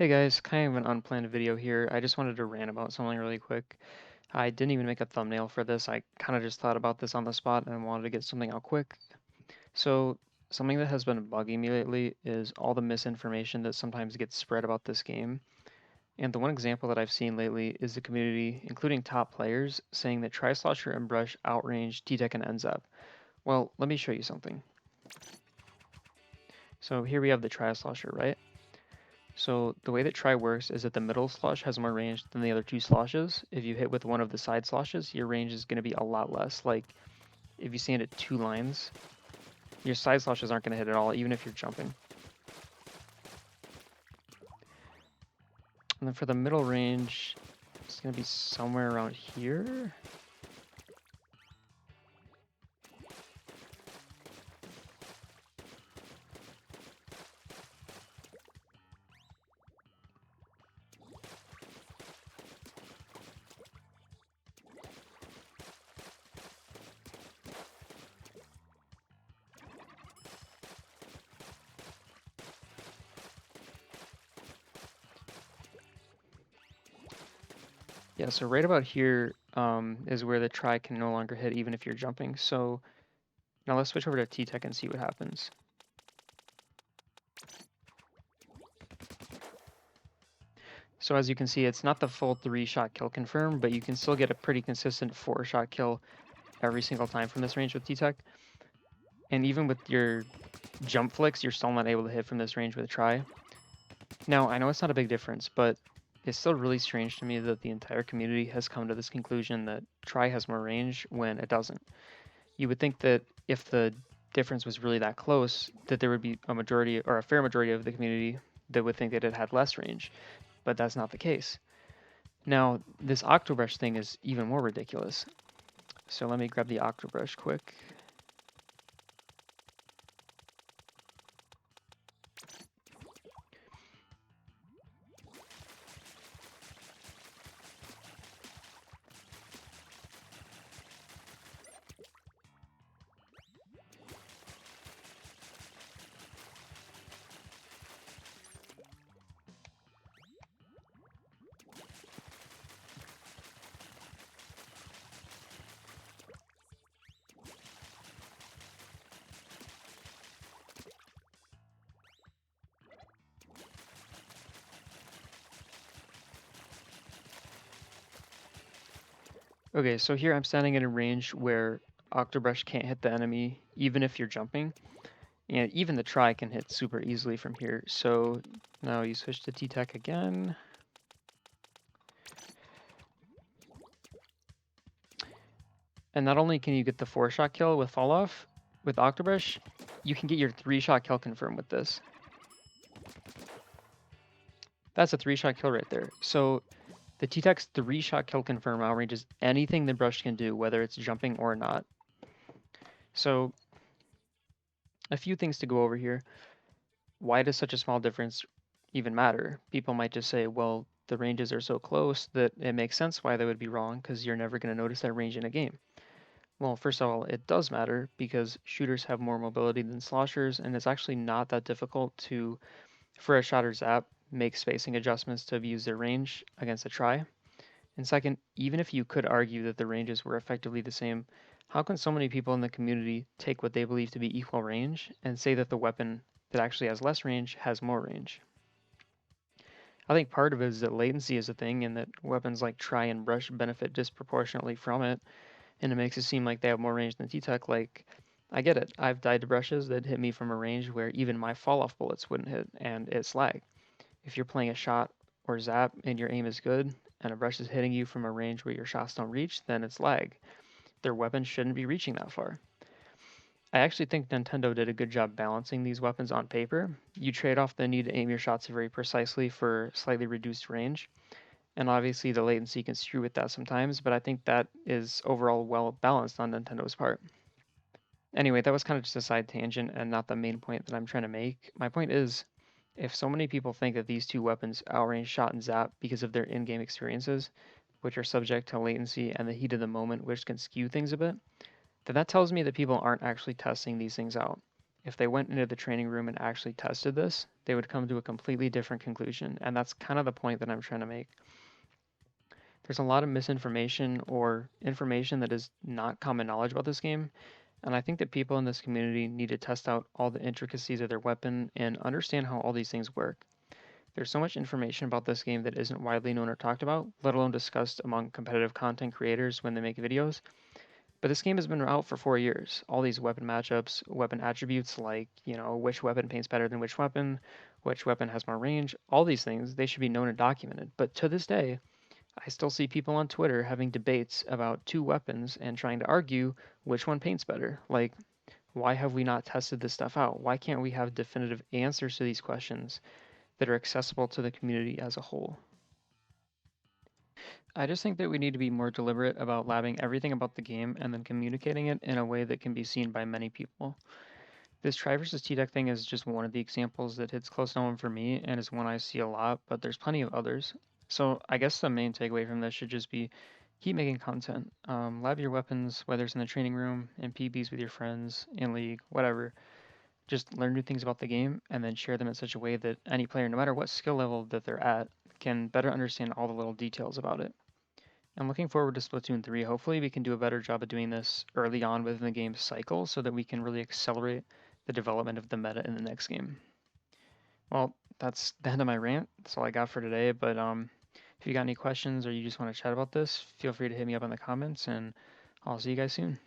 Hey guys, kind of an unplanned video here. I just wanted to rant about something really quick. I didn't even make a thumbnail for this. I kind of just thought about this on the spot and wanted to get something out quick. So, something that has been bugging me lately is all the misinformation that sometimes gets spread about this game. And the one example that I've seen lately is the community, including top players, saying that Tri-Slosher and Brush outrange TTEK and NZAP. Well, let me show you something. So here we have the Tri-Slosher, right? So the way that try works is that the middle slosh has more range than the other two sloshes. If you hit with one of the side sloshes, your range is going to be a lot less. Like if you stand at 2 lines, your side sloshes aren't going to hit at all, even if you're jumping. And then for the middle range, it's going to be somewhere around here. Yeah, so right about here is where the try can no longer hit even if you're jumping. So now let's switch over to TTEK and see what happens. So as you can see, it's not the full 3-shot kill confirm, but you can still get a pretty consistent 4-shot kill every single time from this range with TTEK. And even with your jump flicks, you're still not able to hit from this range with a try. Now, I know it's not a big difference, but it's still really strange to me that the entire community has come to this conclusion that try has more range when it doesn't. You would think that if the difference was really that close, that there would be a majority or a fair majority of the community that would think that it had less range, but that's not the case. Now, this Octobrush thing is even more ridiculous. So let me grab the Octobrush quick. Okay, so here I'm standing in a range where Octobrush can't hit the enemy even if you're jumping, and even the try can hit super easily from here. So now you switch to TTEK again. And not only can you get the 4-shot kill with fall off, with Octobrush, you can get your 3-shot kill confirmed with this. That's a 3-shot kill right there. So the TTEK's 3-shot kill confirm outranges anything the brush can do, whether it's jumping or not. So a few things to go over here. Why does such a small difference even matter? People might just say, well, the ranges are so close that it makes sense why they would be wrong because you're never going to notice that range in a game. Well, first of all, it does matter because shooters have more mobility than sloshers, and it's actually not that difficult to, for a shot or zap, make spacing adjustments to abuse their range against a try. And second, even if you could argue that the ranges were effectively the same, how can so many people in the community take what they believe to be equal range and say that the weapon that actually has less range has more range? I think part of it is that latency is a thing and that weapons like try and brush benefit disproportionately from it, and it makes it seem like they have more range than T-Tech. Like, I get it. I've died to brushes that hit me from a range where even my fall-off bullets wouldn't hit, and it's lag. If you're playing a shot or zap and your aim is good, and a brush is hitting you from a range where your shots don't reach, then it's lag. Their weapons shouldn't be reaching that far. I actually think Nintendo did a good job balancing these weapons on paper. You trade off the need to aim your shots very precisely for slightly reduced range, and obviously the latency can screw with that sometimes, but I think that is overall well balanced on Nintendo's part. Anyway, that was kind of just a side tangent and not the main point that I'm trying to make. My point is, if so many people think that these two weapons outrange shot and zap because of their in-game experiences, which are subject to latency and the heat of the moment, which can skew things a bit, then that tells me that people aren't actually testing these things out. if they went into the training room and actually tested this, they would come to a completely different conclusion. And that's kind of the point that I'm trying to make. There's a lot of misinformation or information that is not common knowledge about this game, and I think that people in this community need to test out all the intricacies of their weapon and understand how all these things work. There's so much information about this game that isn't widely known or talked about, let alone discussed among competitive content creators when they make videos. But this game has been out for 4 years. All these weapon matchups, weapon attributes like, which weapon paints better than which weapon has more range, all these things, they should be known and documented. But to this day, I still see people on Twitter having debates about two weapons and trying to argue which one paints better. Like, why have we not tested this stuff out? Why can't we have definitive answers to these questions that are accessible to the community as a whole? I just think that we need to be more deliberate about labbing everything about the game and then communicating it in a way that can be seen by many people. This try versus TTEK thing is just one of the examples that hits close to home for me and is one I see a lot, but there's plenty of others. So I guess the main takeaway from this should just be keep making content. Lab your weapons, whether it's in the training room, in PBs with your friends, in league, whatever. Just learn new things about the game and then share them in such a way that any player, no matter what skill level that they're at, can better understand all the little details about it. I'm looking forward to Splatoon 3. Hopefully, we can do a better job of doing this early on within the game's cycle so that we can really accelerate the development of the meta in the next game. Well, that's the end of my rant. That's all I got for today. But if you got any questions or you just want to chat about this, feel free to hit me up in the comments, and I'll see you guys soon.